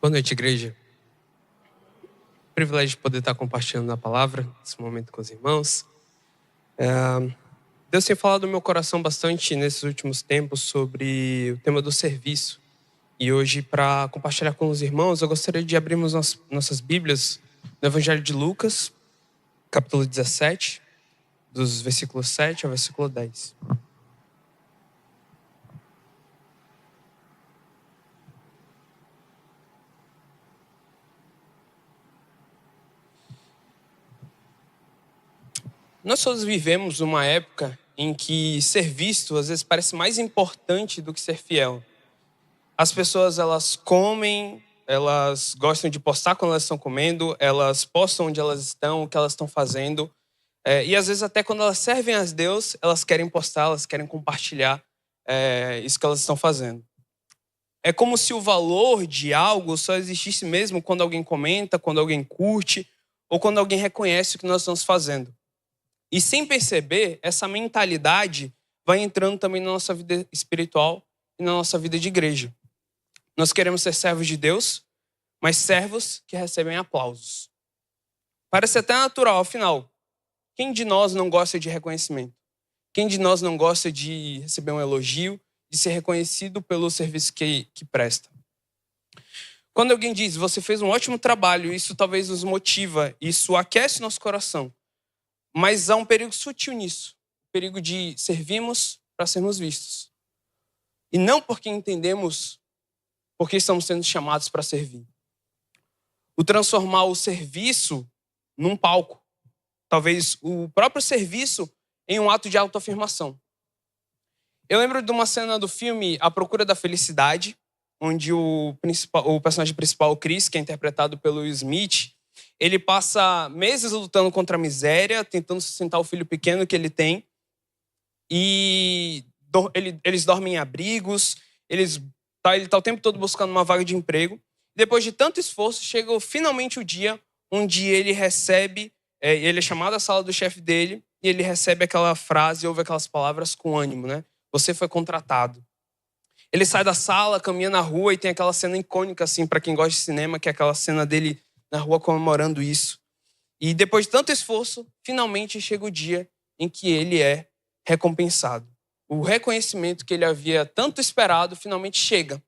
Boa noite, igreja. Privilégio de poder estar compartilhando a palavra nesse momento com os irmãos. Deus tem falado no meu coração bastante nesses últimos tempos sobre o tema do serviço. E hoje, para compartilhar com os irmãos, eu gostaria de abrirmos nossas Bíblias no Evangelho de Lucas, capítulo 17, dos versículos 7 ao versículo 10. Nós todos vivemos uma época em que ser visto às vezes parece mais importante do que ser fiel. As pessoas, elas comem, elas gostam de postar quando elas estão comendo, elas postam onde elas estão, o que elas estão fazendo. E às vezes até quando elas servem a Deus, elas querem postar, elas querem compartilhar isso que elas estão fazendo. É como se o valor de algo só existisse mesmo quando alguém comenta, quando alguém curte, ou quando alguém reconhece o que nós estamos fazendo. E sem perceber, essa mentalidade vai entrando também na nossa vida espiritual e na nossa vida de igreja. Nós queremos ser servos de Deus, mas servos que recebem aplausos. Parece até natural, afinal. Quem de nós não gosta de reconhecimento? Quem de nós não gosta de receber um elogio, de ser reconhecido pelo serviço que presta? Quando alguém diz, você fez um ótimo trabalho, isso talvez nos motiva, isso aquece nosso coração. Mas há um perigo sutil nisso. O perigo de servirmos para sermos vistos. E não porque entendemos porque estamos sendo chamados para servir. O transformar o serviço num palco. Talvez o próprio serviço em um ato de autoafirmação. Eu lembro de uma cena do filme A Procura da Felicidade, onde o personagem principal, o Chris, que é interpretado pelo Will Smith, ele passa meses lutando contra a miséria, tentando sustentar o filho pequeno que ele tem. E eles dormem em abrigos, ele está o tempo todo buscando uma vaga de emprego. Depois de tanto esforço, chega finalmente o dia onde ele recebe, ele é chamado à sala do chefe dele, e ele recebe aquela frase, ouve aquelas palavras com ânimo, né? Você foi contratado. Ele sai da sala, caminha na rua e tem aquela cena icônica, assim, para quem gosta de cinema, que é aquela cena dele na rua comemorando isso. E depois de tanto esforço, finalmente chega o dia em que ele é recompensado. O reconhecimento que ele havia tanto esperado finalmente chega.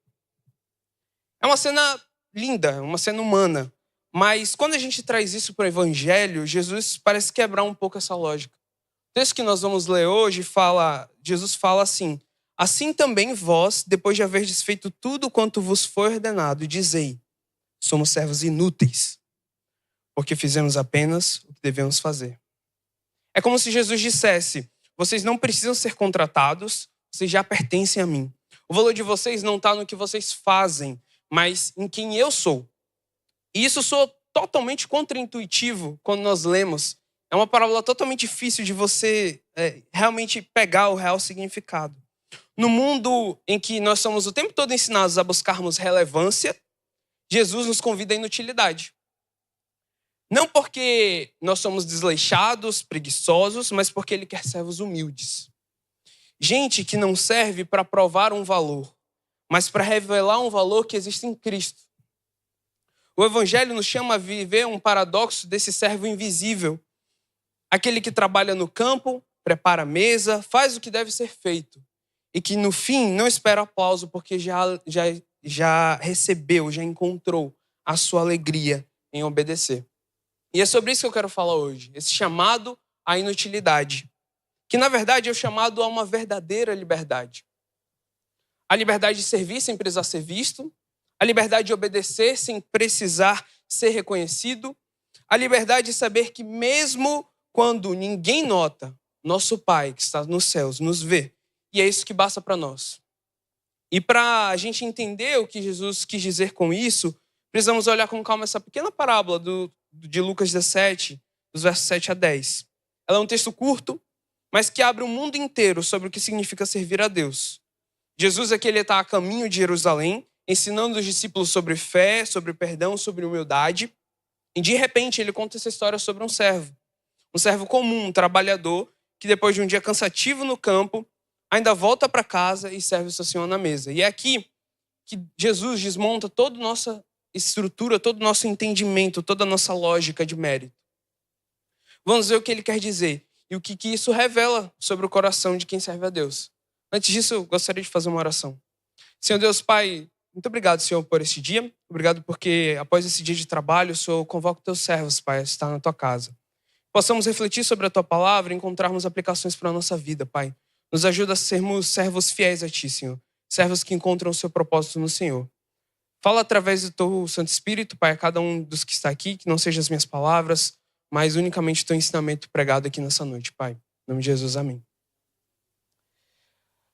É uma cena linda, uma cena humana. Mas quando a gente traz isso para o Evangelho, Jesus parece quebrar um pouco essa lógica. O texto que nós vamos ler hoje Jesus fala assim: assim também vós, depois de haverdes feito tudo quanto vos foi ordenado, dizei: somos servos inúteis, porque fizemos apenas o que devemos fazer. É como se Jesus dissesse: vocês não precisam ser contratados, vocês já pertencem a mim. O valor de vocês não está no que vocês fazem, mas em quem eu sou. E isso soa totalmente contraintuitivo quando nós lemos. É uma parábola totalmente difícil de você realmente pegar o real significado. No mundo em que nós somos o tempo todo ensinados a buscarmos relevância, Jesus nos convida à inutilidade. Não porque nós somos desleixados, preguiçosos, mas porque ele quer servos humildes. Gente que não serve para provar um valor, mas para revelar um valor que existe em Cristo. O Evangelho nos chama a viver um paradoxo desse servo invisível. Aquele que trabalha no campo, prepara a mesa, faz o que deve ser feito. E que no fim não espera aplauso porque já recebeu, já encontrou a sua alegria em obedecer. E é sobre isso que eu quero falar hoje. Esse chamado à inutilidade. Que na verdade é o chamado a uma verdadeira liberdade. A liberdade de servir sem precisar ser visto. A liberdade de obedecer sem precisar ser reconhecido. A liberdade de saber que mesmo quando ninguém nota, nosso Pai que está nos céus nos vê. E é isso que basta para nós. E para a gente entender o que Jesus quis dizer com isso, precisamos olhar com calma essa pequena parábola de Lucas 17, dos versos 7 a 10. Ela é um texto curto, mas que abre o mundo inteiro sobre o que significa servir a Deus. Jesus aqui está a caminho de Jerusalém, ensinando os discípulos sobre fé, sobre perdão, sobre humildade. E de repente ele conta essa história sobre um servo comum, um trabalhador, que depois de um dia cansativo no campo, ainda volta para casa e serve o seu Senhor na mesa. E é aqui que Jesus desmonta toda a nossa estrutura, todo o nosso entendimento, toda a nossa lógica de mérito. Vamos ver o que ele quer dizer e o que isso revela sobre o coração de quem serve a Deus. Antes disso, eu gostaria de fazer uma oração. Senhor Deus, Pai, muito obrigado, Senhor, por esse dia. Obrigado porque, após esse dia de trabalho, o Senhor convoca os teus servos, Pai, a estar na tua casa. Possamos refletir sobre a tua palavra e encontrarmos aplicações para a nossa vida, Pai. Nos ajuda a sermos servos fiéis a ti, Senhor. Servos que encontram o seu propósito no Senhor. Fala através do teu Santo Espírito, Pai, a cada um dos que está aqui, que não sejam as minhas palavras, mas unicamente o teu ensinamento pregado aqui nessa noite, Pai. Em nome de Jesus, amém.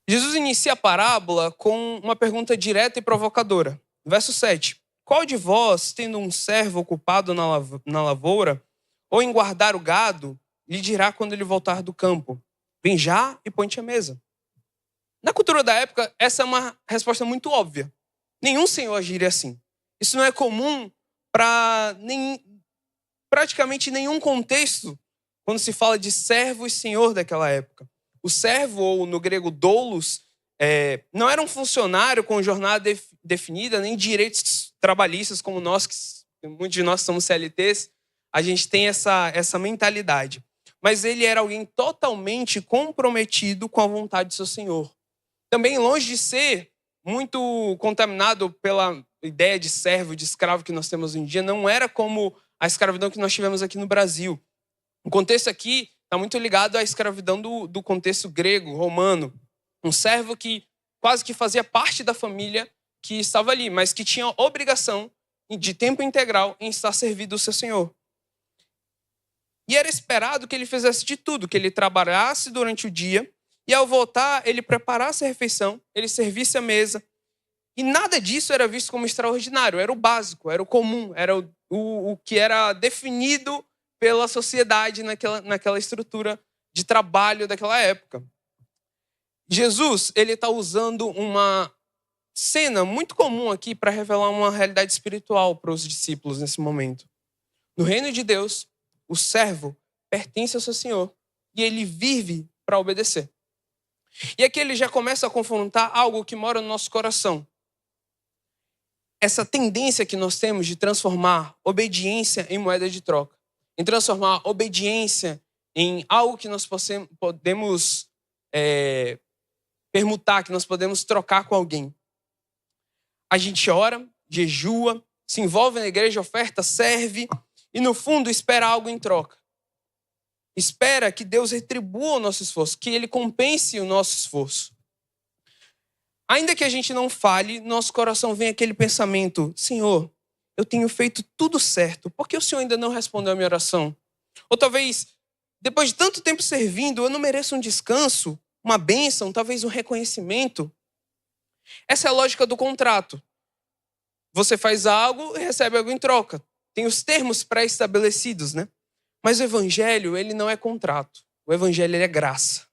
Jesus inicia a parábola com uma pergunta direta e provocadora. Verso 7. Qual de vós, tendo um servo ocupado na lavoura, ou em guardar o gado, lhe dirá quando ele voltar do campo: vem já e põe-te à mesa? Na cultura da época, essa é uma resposta muito óbvia. Nenhum senhor agiria assim. Isso não é comum para praticamente nenhum contexto quando se fala de servo e senhor daquela época. O servo, ou no grego doulos, não era um funcionário com jornada definida, nem direitos trabalhistas como nós, que muitos de nós somos CLTs, a gente tem essa mentalidade. Mas ele era alguém totalmente comprometido com a vontade de seu senhor. Também longe de ser muito contaminado pela ideia de servo, de escravo que nós temos hoje em dia, não era como a escravidão que nós tivemos aqui no Brasil. O contexto aqui está muito ligado à escravidão do contexto grego, romano. Um servo que quase que fazia parte da família que estava ali, mas que tinha obrigação de tempo integral em estar servindo o seu senhor. E era esperado que ele fizesse de tudo, que ele trabalhasse durante o dia e ao voltar ele preparasse a refeição, ele servisse a mesa. E nada disso era visto como extraordinário, era o básico, era o comum, era o que era definido pela sociedade naquela estrutura de trabalho daquela época. Jesus, ele está usando uma cena muito comum aqui para revelar uma realidade espiritual para os discípulos nesse momento. No reino de Deus, o servo pertence ao seu senhor e ele vive para obedecer. E aqui ele já começa a confrontar algo que mora no nosso coração. Essa tendência que nós temos de transformar obediência em moeda de troca. Em transformar obediência em algo que nós podemos permutar, que nós podemos trocar com alguém. A gente ora, jejua, se envolve na igreja, oferta, serve e no fundo espera algo em troca. Espera que Deus retribua o nosso esforço, que Ele compense o nosso esforço. Ainda que a gente não fale, nosso coração vem aquele pensamento: Senhor, eu tenho feito tudo certo, por que o Senhor ainda não respondeu a minha oração? Ou talvez, depois de tanto tempo servindo, eu não mereço um descanso, uma bênção, talvez um reconhecimento. Essa é a lógica do contrato. Você faz algo e recebe algo em troca. Tem os termos pré-estabelecidos, né? Mas o evangelho, ele não é contrato. O evangelho, ele é graça.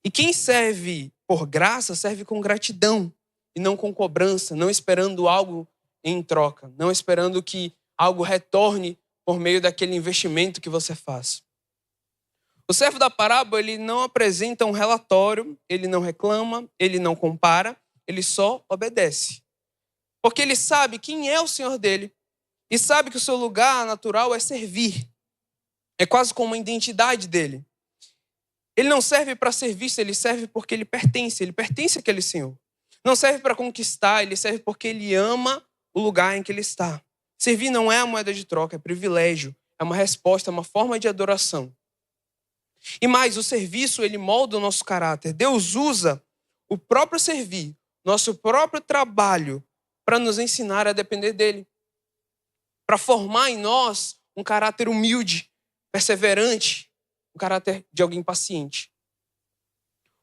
E quem serve por graça, serve com gratidão e não com cobrança, não esperando algo em troca, não esperando que algo retorne por meio daquele investimento que você faz. O servo da parábola, ele não apresenta um relatório, ele não reclama, ele não compara, ele só obedece. Porque ele sabe quem é o Senhor dele e sabe que o seu lugar natural é servir. É quase como uma identidade dele. Ele não serve para serviço, ele serve porque ele pertence àquele Senhor. Não serve para conquistar, ele serve porque ele ama o lugar em que ele está. Servir não é a moeda de troca, é privilégio, é uma resposta, é uma forma de adoração. E mais, o serviço, ele molda o nosso caráter. Deus usa o próprio servir, nosso próprio trabalho, para nos ensinar a depender dele. Para formar em nós um caráter humilde, perseverante, um caráter de alguém paciente.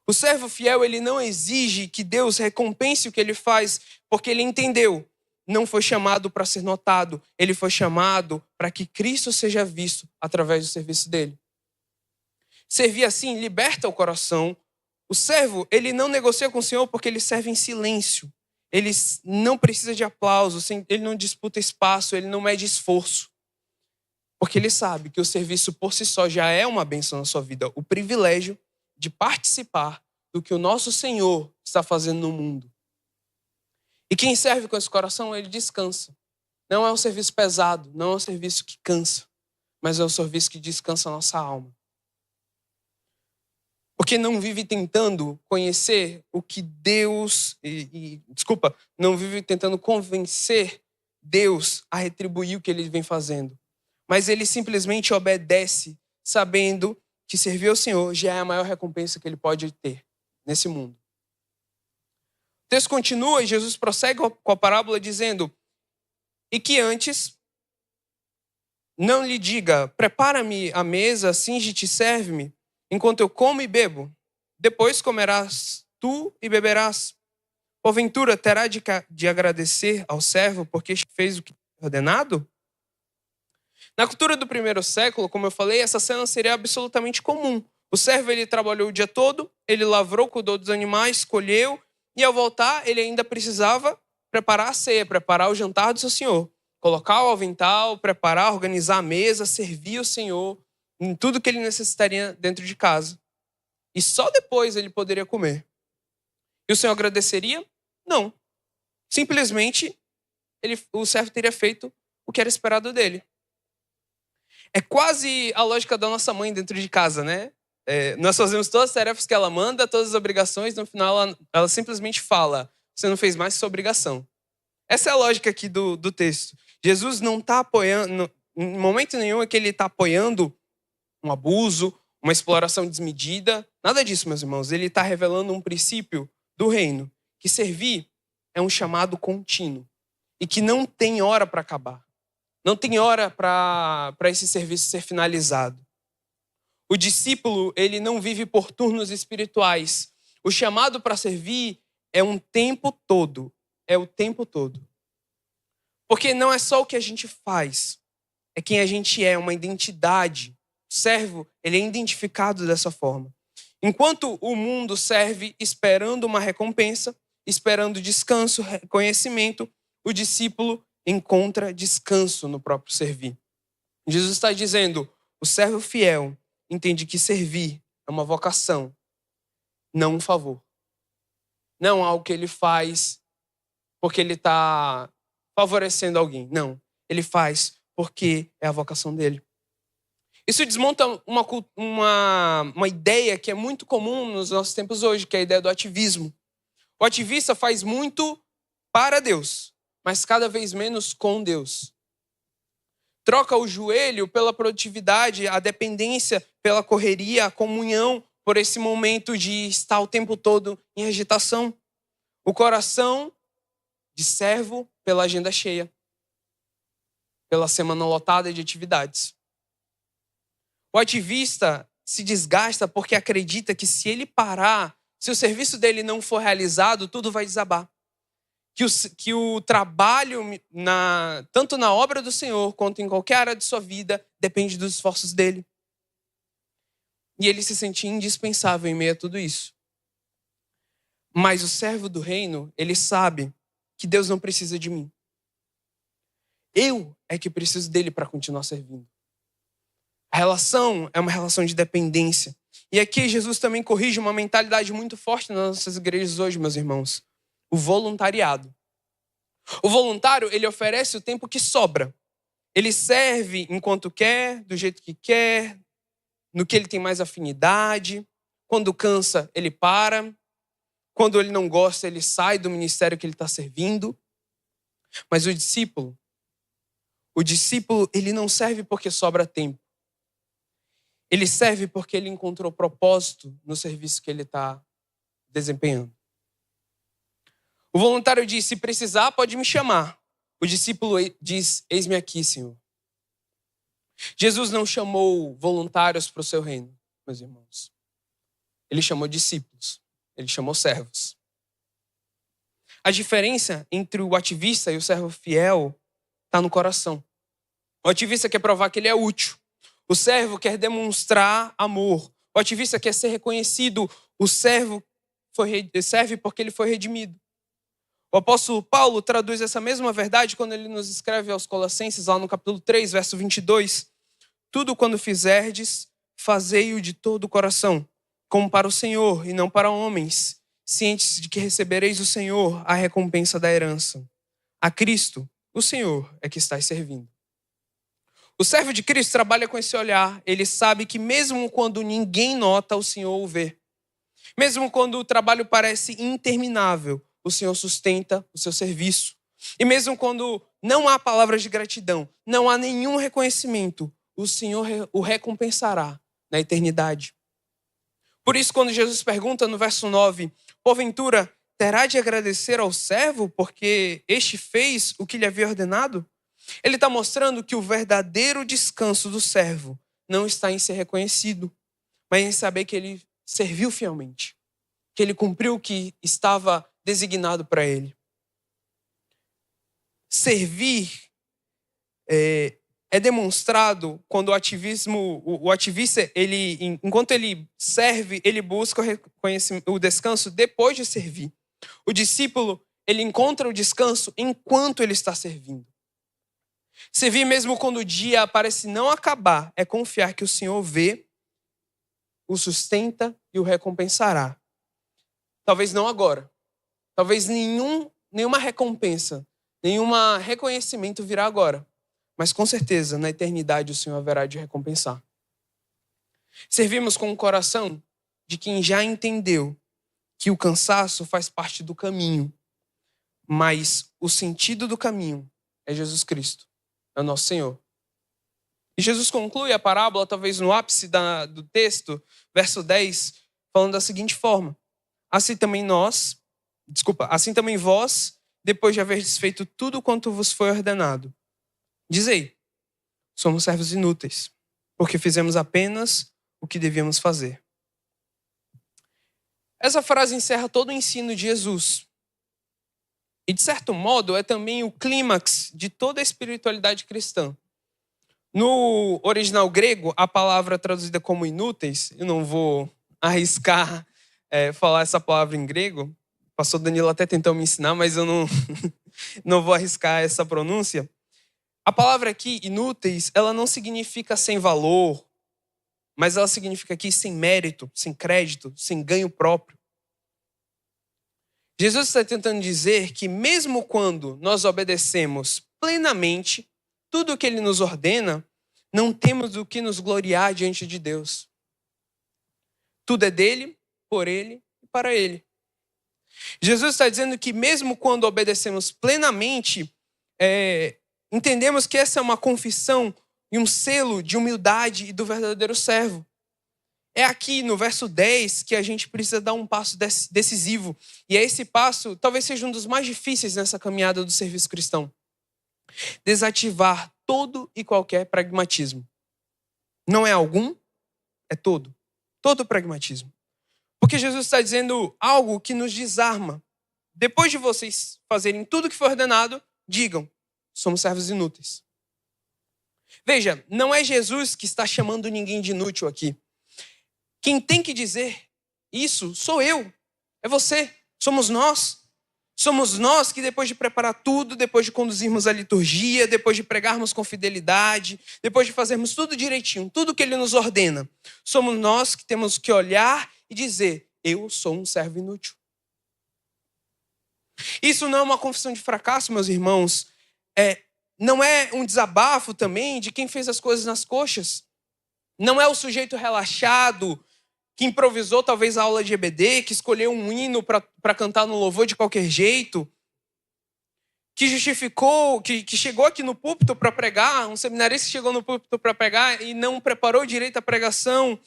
O servo fiel, ele não exige que Deus recompense o que ele faz, porque ele entendeu. Não foi chamado para ser notado, ele foi chamado para que Cristo seja visto através do serviço dele. Servir assim liberta o coração. O servo, ele não negocia com o Senhor porque ele serve em silêncio. Ele não precisa de aplauso, ele não disputa espaço, ele não mede esforço. Porque ele sabe que o serviço por si só já é uma bênção na sua vida. O privilégio de participar do que o nosso Senhor está fazendo no mundo. E quem serve com esse coração, ele descansa. Não é um serviço pesado, não é um serviço que cansa, mas é um serviço que descansa a nossa alma. Porque não vive tentando conhecer o que Deus... não vive tentando convencer Deus a retribuir o que ele vem fazendo. Mas ele simplesmente obedece, sabendo que servir ao Senhor já é a maior recompensa que ele pode ter nesse mundo. O texto continua e Jesus prossegue com a parábola dizendo: e que antes não lhe diga, prepara-me a mesa, cinge-te e serve-me, enquanto eu como e bebo. Depois comerás tu e beberás. Porventura terá de agradecer ao servo porque fez o que é ordenado? Na cultura do primeiro século, como eu falei, essa cena seria absolutamente comum. O servo ele trabalhou o dia todo, ele lavrou, cuidou dos animais, colheu, e ao voltar ele ainda precisava preparar a ceia, preparar o jantar do seu senhor. Colocar o avental, preparar, organizar a mesa, servir o Senhor em tudo que ele necessitaria dentro de casa. E só depois ele poderia comer. E o Senhor agradeceria? Não. Simplesmente o servo teria feito o que era esperado dele. É quase a lógica da nossa mãe dentro de casa, né? Nós fazemos todas as tarefas que ela manda, todas as obrigações, no final ela simplesmente fala: você não fez mais que sua obrigação. Essa é a lógica aqui do texto. Jesus não está apoiando, em momento nenhum é que ele está apoiando um abuso, uma exploração desmedida. Nada disso, meus irmãos. Ele está revelando um princípio do reino, que servir é um chamado contínuo e que não tem hora para acabar. Não tem hora para esse serviço ser finalizado. O discípulo, ele não vive por turnos espirituais. O chamado para servir é um tempo todo. É o tempo todo. Porque não é só o que a gente faz, é quem a gente é, uma identidade. O servo, ele é identificado dessa forma. Enquanto o mundo serve esperando uma recompensa, esperando descanso, reconhecimento, o discípulo encontra descanso no próprio servir. Jesus está dizendo: o servo fiel entende que servir é uma vocação, não um favor. Não algo que ele faz porque ele está favorecendo alguém. Não, ele faz porque é a vocação dele. Isso desmonta uma ideia que é muito comum nos nossos tempos hoje, que é a ideia do ativismo. O ativista faz muito para Deus, mas cada vez menos com Deus. Troca o joelho pela produtividade, a dependência pela correria, a comunhão por esse momento de estar o tempo todo em agitação. O coração de servo pela agenda cheia, pela semana lotada de atividades. O ativista se desgasta porque acredita que se ele parar, se o serviço dele não for realizado, tudo vai desabar. Que o trabalho, tanto na obra do Senhor quanto em qualquer área de sua vida, depende dos esforços dele. E ele se sentia indispensável em meio a tudo isso. Mas o servo do reino, ele sabe que Deus não precisa de mim. Eu é que preciso dele para continuar servindo. A relação é uma relação de dependência. E aqui Jesus também corrige uma mentalidade muito forte nas nossas igrejas hoje, meus irmãos. O voluntariado. O voluntário, ele oferece o tempo que sobra. Ele serve enquanto quer, do jeito que quer, no que ele tem mais afinidade. Quando cansa, ele para. Quando ele não gosta, ele sai do ministério que ele está servindo. Mas o discípulo, ele não serve porque sobra tempo. Ele serve porque ele encontrou propósito no serviço que ele está desempenhando. O voluntário diz: se precisar, pode me chamar. O discípulo diz: eis-me aqui, Senhor. Jesus não chamou voluntários para o seu reino, meus irmãos. Ele chamou discípulos. Ele chamou servos. A diferença entre o ativista e o servo fiel está no coração. O ativista quer provar que ele é útil. O servo quer demonstrar amor. O ativista quer ser reconhecido. O servo serve porque ele foi redimido. O apóstolo Paulo traduz essa mesma verdade quando ele nos escreve aos Colossenses, lá no capítulo 3, verso 22. Tudo quando fizerdes, fazei-o de todo o coração, como para o Senhor e não para homens, cientes de que recebereis do Senhor a recompensa da herança. A Cristo o Senhor é que estás servindo. O servo de Cristo trabalha com esse olhar. Ele sabe que mesmo quando ninguém nota, o Senhor o vê. Mesmo quando o trabalho parece interminável, o Senhor sustenta o seu serviço. E mesmo quando não há palavras de gratidão, não há nenhum reconhecimento, o Senhor o recompensará na eternidade. Por isso, quando Jesus pergunta no verso 9, porventura terá de agradecer ao servo porque este fez o que lhe havia ordenado? Ele está mostrando que o verdadeiro descanso do servo não está em ser reconhecido, mas em saber que ele serviu fielmente, que ele cumpriu o que estava designado para ele. Servir é demonstrado quando o ativista, enquanto ele serve, ele busca o descanso depois de servir. O discípulo, ele encontra o descanso enquanto ele está servindo. Servir mesmo quando o dia parece não acabar, é confiar que o Senhor vê, o sustenta e o recompensará. Talvez não agora. Talvez nenhuma recompensa, nenhum reconhecimento virá agora. Mas com certeza, na eternidade, o Senhor haverá de recompensar. Servimos com o coração de quem já entendeu que o cansaço faz parte do caminho, mas o sentido do caminho é Jesus Cristo, é o nosso Senhor. E Jesus conclui a parábola, talvez no ápice do texto, verso 10, falando da seguinte forma: assim também vós, depois de haver feito tudo quanto vos foi ordenado, dizei, somos servos inúteis, porque fizemos apenas o que devíamos fazer. Essa frase encerra todo o ensino de Jesus. E, de certo modo, é também o clímax de toda a espiritualidade cristã. No original grego, a palavra traduzida como inúteis, eu não vou arriscar falar essa palavra em grego. O pastor Danilo até tentou me ensinar, mas eu não vou arriscar essa pronúncia. A palavra aqui, inúteis, ela não significa sem valor, mas ela significa aqui sem mérito, sem crédito, sem ganho próprio. Jesus está tentando dizer que mesmo quando nós obedecemos plenamente tudo o que ele nos ordena, não temos do que nos gloriar diante de Deus. Tudo é dele, por ele e para ele. Jesus está dizendo que mesmo quando obedecemos plenamente, entendemos que essa é uma confissão e um selo de humildade e do verdadeiro servo. É aqui no verso 10 que a gente precisa dar um passo decisivo. E esse passo talvez seja um dos mais difíceis nessa caminhada do serviço cristão. Desativar todo e qualquer pragmatismo. Não é algum, é todo. Todo pragmatismo. Porque Jesus está dizendo algo que nos desarma. Depois de vocês fazerem tudo o que foi ordenado, digam, somos servos inúteis. Veja, não é Jesus que está chamando ninguém de inútil aqui. Quem tem que dizer isso sou eu, é você, somos nós. Somos nós que depois de preparar tudo, depois de conduzirmos a liturgia, depois de pregarmos com fidelidade, depois de fazermos tudo direitinho, tudo que ele nos ordena, somos nós que temos que olhar e dizer, eu sou um servo inútil. Isso não é uma confissão de fracasso, meus irmãos. Não é um desabafo também de quem fez as coisas nas coxas. Não é o sujeito relaxado que improvisou talvez a aula de EBD, que escolheu um hino para cantar no louvor de qualquer jeito, que justificou, que chegou aqui no púlpito para pregar, um seminarista que chegou no púlpito para pregar e não preparou direito a pregação,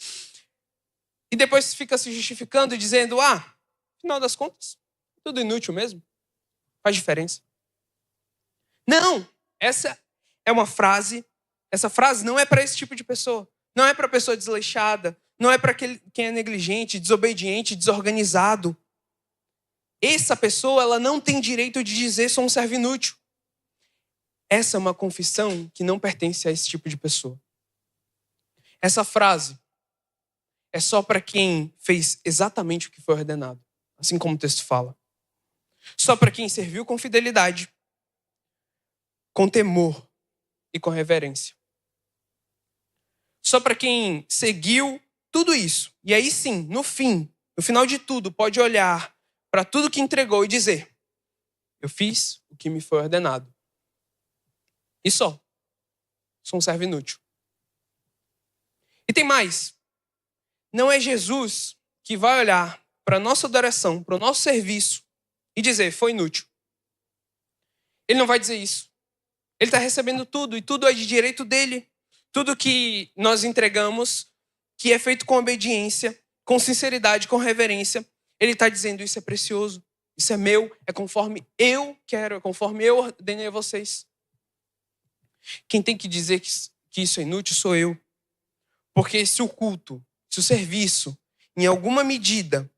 e depois fica se justificando, dizendo, afinal das contas, tudo inútil mesmo, faz diferença. Não, essa é uma frase, essa frase não é para esse tipo de pessoa, não é para pessoa desleixada, não é para quem é negligente, desobediente, desorganizado. Essa pessoa, ela não tem direito de dizer sou um servo inútil. Essa é uma confissão que não pertence a esse tipo de pessoa. Essa frase é só para quem fez exatamente o que foi ordenado, assim como o texto fala. Só para quem serviu com fidelidade, com temor e com reverência. Só para quem seguiu tudo isso. E aí sim, no final de tudo, pode olhar para tudo que entregou e dizer, eu fiz o que me foi ordenado. E só. Sou um servo inútil. E tem mais. Não é Jesus que vai olhar para a nossa adoração, para o nosso serviço e dizer, foi inútil. Ele não vai dizer isso. Ele está recebendo tudo e tudo é de direito dele. Tudo que nós entregamos, que é feito com obediência, com sinceridade, com reverência, ele está dizendo, isso é precioso, isso é meu, é conforme eu quero, é conforme eu ordenei a vocês. Quem tem que dizer que isso é inútil sou eu. Porque se o culto, se o serviço, em alguma medida,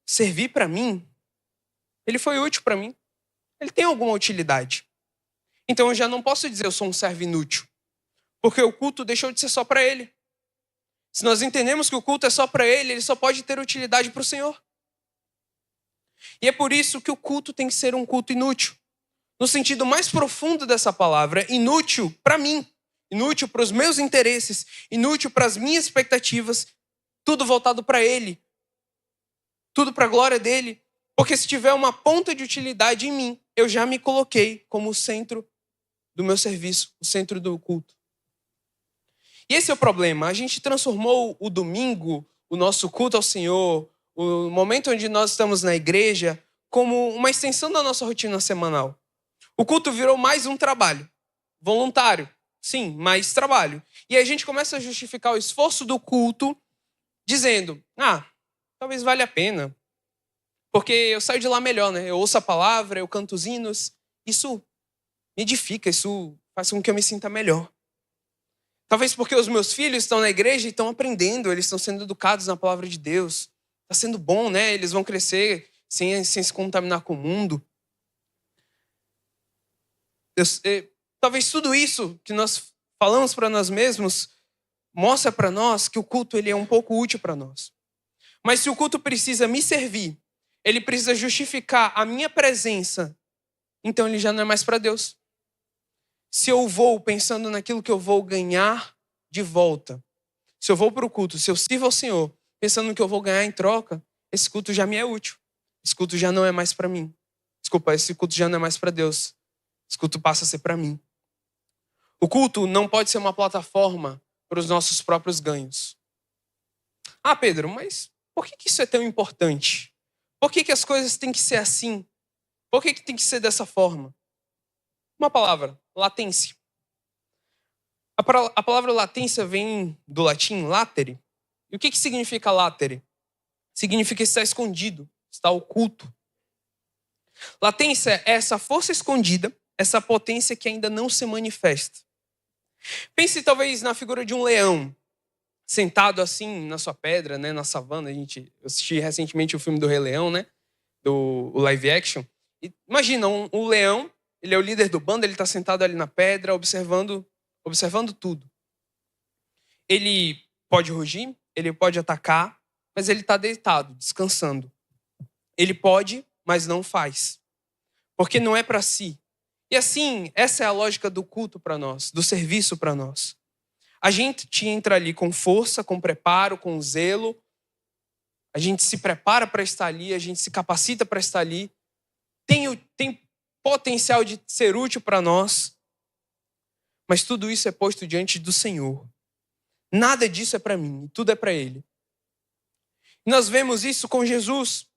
servir para mim, ele foi útil para mim. Ele tem alguma utilidade. Então eu já não posso dizer eu sou um servo inútil. Porque o culto deixou de ser só para ele. Se nós entendemos que o culto é só para ele, ele só pode ter utilidade para o Senhor. E é por isso que o culto tem que ser um culto inútil. No sentido mais profundo dessa palavra, inútil para mim, inútil para os meus interesses, inútil para as minhas expectativas, tudo voltado para ele, tudo para a glória dele. Porque se tiver uma ponta de utilidade em mim, eu já me coloquei como o centro do meu serviço, o centro do culto. E esse é o problema. A gente transformou o domingo, o nosso culto ao Senhor, o momento onde nós estamos na igreja, como uma extensão da nossa rotina semanal. O culto virou mais um trabalho. Voluntário, sim, mas trabalho. E aí a gente começa a justificar o esforço do culto dizendo, talvez valha a pena. Porque eu saio de lá melhor, né? Eu ouço a palavra, eu canto os hinos. Isso me edifica, isso faz com que eu me sinta melhor. Talvez porque os meus filhos estão na igreja e estão aprendendo, eles estão sendo educados na palavra de Deus. Está sendo bom, né? Eles vão crescer sem se contaminar com o mundo. Talvez tudo isso que nós falamos para nós mesmos mostra para nós que o culto ele é um pouco útil para nós. Mas se o culto precisa me servir, ele precisa justificar a minha presença, então ele já não é mais para Deus. Se eu vou pensando naquilo que eu vou ganhar de volta, se eu vou para o culto, se eu sirvo ao Senhor, pensando no que eu vou ganhar em troca, esse culto já me é útil. Esse culto já não é mais para mim. Desculpa, esse culto já não é mais para Deus. Esse culto passa a ser para mim. O culto não pode ser uma plataforma para os nossos próprios ganhos. Pedro, mas por que isso é tão importante? Por que as coisas têm que ser assim? Por que tem que ser dessa forma? Uma palavra, latência. A palavra latência vem do latim latere. E o que significa latere? Significa estar escondido, estar oculto. Latência é essa força escondida, essa potência que ainda não se manifesta. Pense talvez na figura de um leão, sentado assim na sua pedra, né, na savana. Eu assisti recentemente o filme do Rei Leão, né, do live action. E imagina, um leão, ele é o líder do bando, ele está sentado ali na pedra, observando tudo. Ele pode rugir, ele pode atacar, mas ele está deitado, descansando. Ele pode, mas não faz. Porque não é para si. E assim, essa é a lógica do culto para nós, do serviço para nós. A gente entra ali com força, com preparo, com zelo. A gente se prepara para estar ali, a gente se capacita para estar ali. Tem potencial de ser útil para nós. Mas tudo isso é posto diante do Senhor. Nada disso é para mim, tudo é para Ele. E nós vemos isso com Jesus.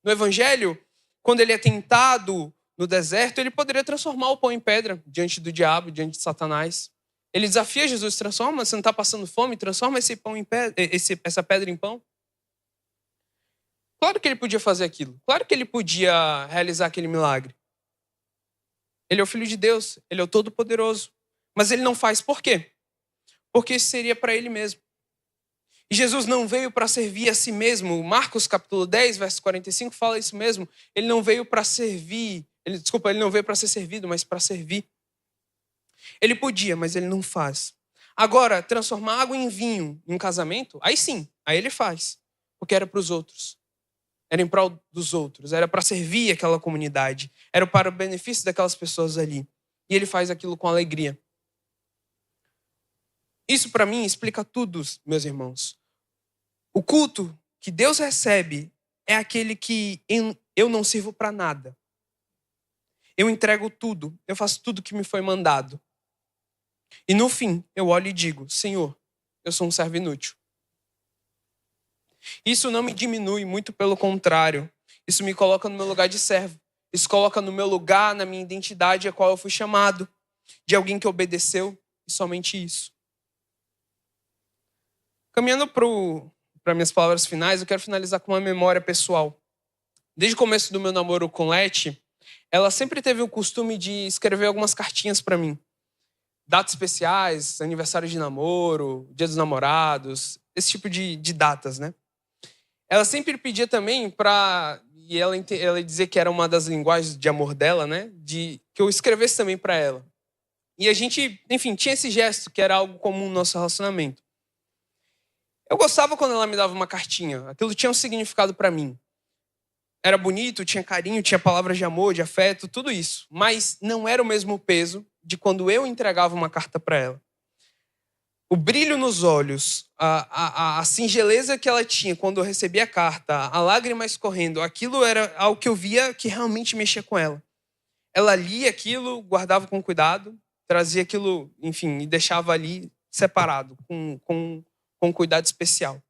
No Evangelho, quando ele é tentado no deserto, ele poderia transformar o pão em pedra diante do diabo, diante de Satanás. Ele desafia Jesus, transforma, você não está passando fome, transforma esse pão em pedra, essa pedra em pão. Claro que ele podia fazer aquilo. Claro que ele podia realizar aquele milagre. Ele é o Filho de Deus, ele é o Todo-Poderoso. Mas ele não faz por quê? Porque isso seria para ele mesmo. E Jesus não veio para servir a si mesmo. Marcos capítulo 10, verso 45 fala isso mesmo. Ele não veio para servir. Ele não veio para ser servido, mas para servir. Ele podia, mas ele não faz. Agora, transformar água em vinho em um casamento, aí sim, aí ele faz. Porque era para os outros. Era em prol dos outros. Era para servir aquela comunidade. Era para o benefício daquelas pessoas ali. E ele faz aquilo com alegria. Isso para mim explica tudo, meus irmãos. O culto que Deus recebe é aquele que eu não sirvo para nada. Eu entrego tudo, eu faço tudo que me foi mandado. E no fim, eu olho e digo, Senhor, eu sou um servo inútil. Isso não me diminui, muito pelo contrário. Isso me coloca no meu lugar de servo. Isso coloca no meu lugar, na minha identidade, a qual eu fui chamado. De alguém que obedeceu, e somente isso. Caminhando para minhas palavras finais, eu quero finalizar com uma memória pessoal. Desde o começo do meu namoro com Leti, ela sempre teve o costume de escrever algumas cartinhas para mim. Datas especiais, aniversário de namoro, dia dos namorados, esse tipo de datas, né? Ela sempre pedia também e ela dizia que era uma das linguagens de amor dela, né? Que eu escrevesse também para ela. E a gente, enfim, tinha esse gesto que era algo comum no nosso relacionamento. Eu gostava quando ela me dava uma cartinha. Aquilo tinha um significado para mim. Era bonito, tinha carinho, tinha palavras de amor, de afeto, tudo isso. Mas não era o mesmo peso de quando eu entregava uma carta para ela. O brilho nos olhos, a singeleza que ela tinha quando eu recebia a carta, a lágrima escorrendo, aquilo era algo que eu via que realmente mexia com ela. Ela lia aquilo, guardava com cuidado, trazia aquilo, enfim, e deixava ali separado, com cuidado especial.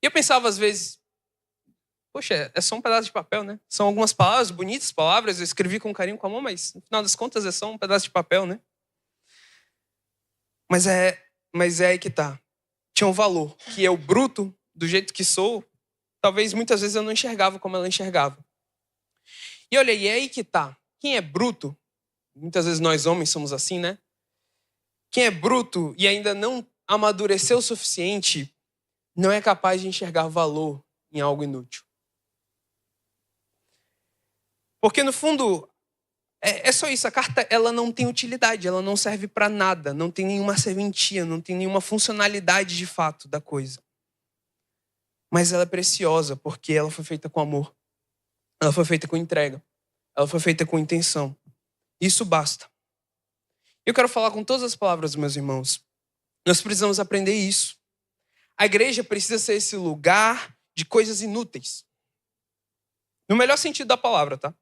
E eu pensava às vezes, poxa, é só um pedaço de papel, né? São algumas palavras, bonitas palavras, eu escrevi com carinho com a mão, mas no final das contas é só um pedaço de papel, né? Mas é aí que tá. Tinha um valor, que eu, bruto, do jeito que sou, talvez muitas vezes eu não enxergava como ela enxergava. E olha, e é aí que tá. Quem é bruto, muitas vezes nós homens somos assim, né? Quem é bruto e ainda não amadureceu o suficiente, não é capaz de enxergar valor em algo inútil. Porque no fundo, é só isso. A carta, ela não tem utilidade, ela não serve para nada, não tem nenhuma serventia, não tem nenhuma funcionalidade de fato da coisa. Mas ela é preciosa porque ela foi feita com amor. Ela foi feita com entrega. Ela foi feita com intenção. Isso basta. Eu quero falar com todas as palavras, meus irmãos. Nós precisamos aprender isso. A igreja precisa ser esse lugar de coisas inúteis. No melhor sentido da palavra, tá?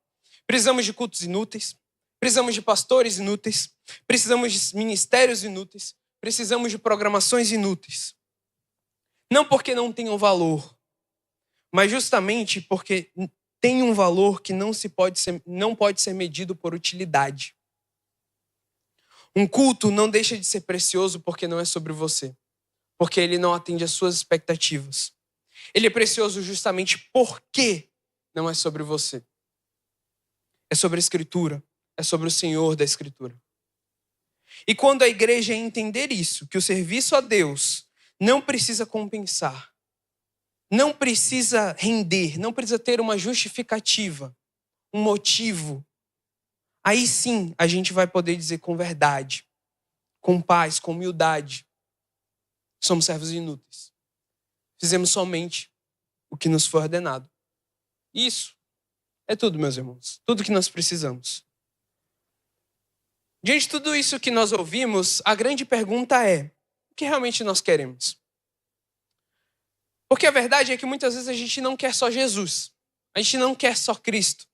Precisamos de cultos inúteis. Precisamos de pastores inúteis. Precisamos de ministérios inúteis. Precisamos de programações inúteis. Não porque não tenham valor, mas justamente porque tem um valor que não pode ser medido por utilidade. Um culto não deixa de ser precioso porque não é sobre você, porque ele não atende às suas expectativas. Ele é precioso justamente porque não é sobre você. É sobre a Escritura, é sobre o Senhor da Escritura. E quando a igreja entender isso, que o serviço a Deus não precisa compensar, não precisa render, não precisa ter uma justificativa, um motivo, aí sim a gente vai poder dizer com verdade, com paz, com humildade, somos servos inúteis. Fizemos somente o que nos foi ordenado. Isso é tudo, meus irmãos. Tudo que nós precisamos. Diante de tudo isso que nós ouvimos, a grande pergunta é: o que realmente nós queremos? Porque a verdade é que muitas vezes a gente não quer só Jesus. A gente não quer só Cristo.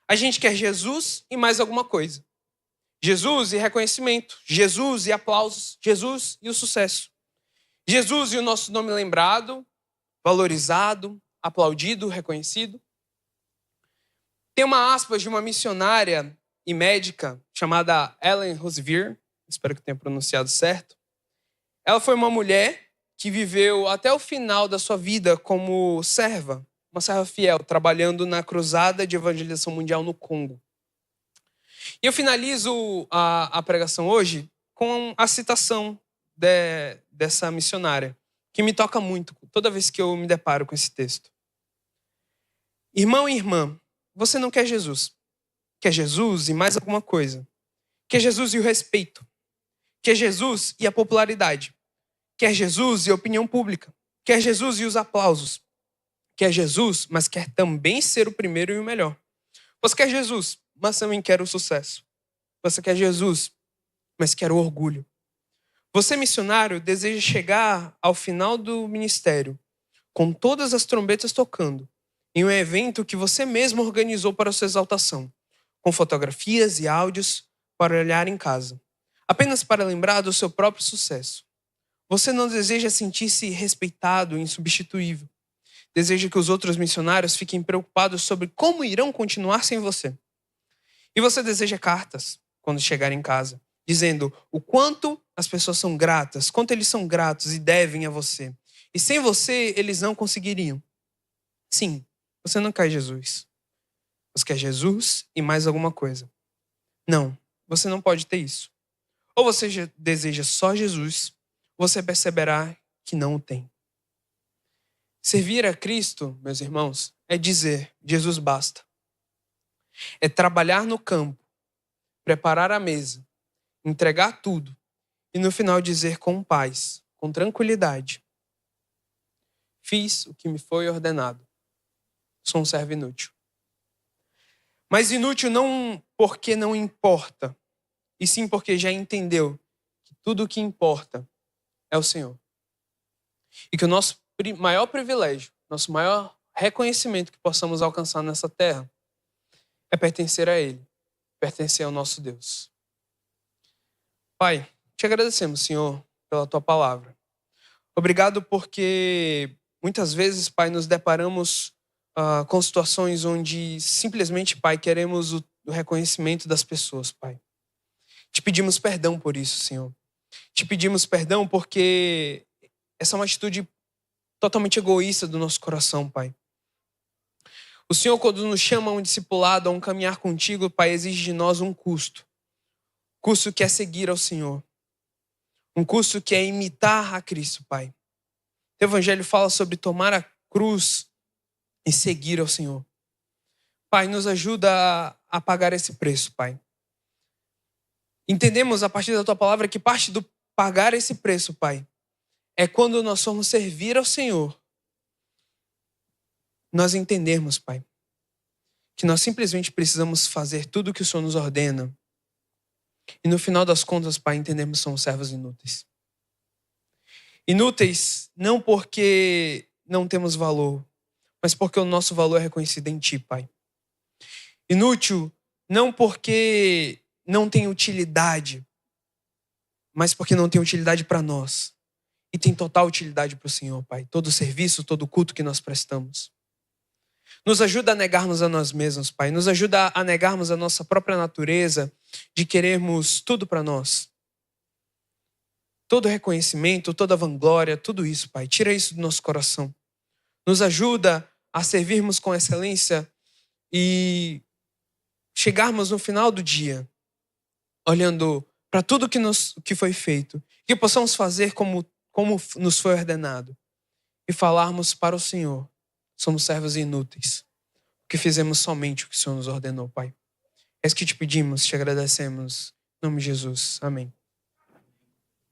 A gente quer Jesus e mais alguma coisa. Jesus e reconhecimento. Jesus e aplausos. Jesus e o sucesso. Jesus e o nosso nome lembrado, valorizado, aplaudido, reconhecido. Tem uma aspas de uma missionária e médica chamada Ellen Roosevelt, espero que tenha pronunciado certo. Ela foi uma mulher que viveu até o final da sua vida como serva, uma serva fiel, trabalhando na cruzada de evangelização mundial no Congo. E eu finalizo a pregação hoje com a citação dessa missionária, que me toca muito toda vez que eu me deparo com esse texto. Irmão e irmã, você não quer Jesus. Quer Jesus e mais alguma coisa. Quer Jesus e o respeito. Quer Jesus e a popularidade. Quer Jesus e a opinião pública. Quer Jesus e os aplausos. Quer Jesus, mas quer também ser o primeiro e o melhor. Você quer Jesus, mas também quer o sucesso. Você quer Jesus, mas quer o orgulho. Você, missionário, deseja chegar ao final do ministério com todas as trombetas tocando em um evento que você mesmo organizou para a sua exaltação, com fotografias e áudios para olhar em casa. apenas para lembrar do seu próprio sucesso. Você não deseja sentir-se respeitado e insubstituível. Deseja que os outros missionários fiquem preocupados sobre como irão continuar sem você. E você deseja cartas, quando chegar em casa, dizendo o quanto as pessoas são gratas, quanto eles são gratos e devem a você. E sem você, eles não conseguiriam. Sim, você não quer Jesus. Você quer Jesus e mais alguma coisa. Não, você não pode ter isso. Ou você deseja só Jesus, ou você perceberá que não o tem. Servir a Cristo, meus irmãos, é dizer, Jesus basta. É trabalhar no campo, preparar a mesa, entregar tudo e no final dizer com paz, com tranquilidade: fiz o que me foi ordenado. Sou um servo inútil. Mas inútil não porque não importa, e sim porque já entendeu que tudo o que importa é o Senhor. E que o nosso maior privilégio, nosso maior reconhecimento que possamos alcançar nessa terra é pertencer a Ele, pertencer ao nosso Deus. Pai, te agradecemos, Senhor, pela Tua palavra. Obrigado porque muitas vezes, Pai, nos deparamos com situações onde simplesmente, Pai, queremos o reconhecimento das pessoas, Pai. Te pedimos perdão por isso, Senhor. Te pedimos perdão porque essa é uma atitude totalmente egoísta do nosso coração, Pai. O Senhor, quando nos chama a um discipulado, a um caminhar contigo, Pai, exige de nós um custo. Custo que é seguir ao Senhor. Um custo que é imitar a Cristo, Pai. O Evangelho fala sobre tomar a cruz e seguir ao Senhor. Pai, nos ajuda a pagar esse preço, Pai. Entendemos a partir da Tua palavra que parte do pagar esse preço, Pai, é quando nós formos servir ao Senhor, nós entendermos, Pai, que nós simplesmente precisamos fazer tudo o que o Senhor nos ordena. E no final das contas, Pai, entendemos que somos servos inúteis. Inúteis não porque não temos valor, mas porque o nosso valor é reconhecido em Ti, Pai. Inútil não porque não tem utilidade, mas porque não tem utilidade para nós. E tem total utilidade para o Senhor, Pai. Todo o serviço, todo o culto que nós prestamos. Nos ajuda a negarmos a nós mesmos, Pai. Nos ajuda a negarmos a nossa própria natureza de querermos tudo para nós. Todo reconhecimento, toda vanglória, tudo isso, Pai. Tira isso do nosso coração. Nos ajuda a servirmos com excelência e chegarmos no final do dia olhando para tudo que foi feito. Que possamos fazer como nos foi ordenado. E falarmos para o Senhor: somos servos inúteis, porque fizemos somente o que o Senhor nos ordenou, Pai. É isso que te pedimos, te agradecemos. Em nome de Jesus. Amém.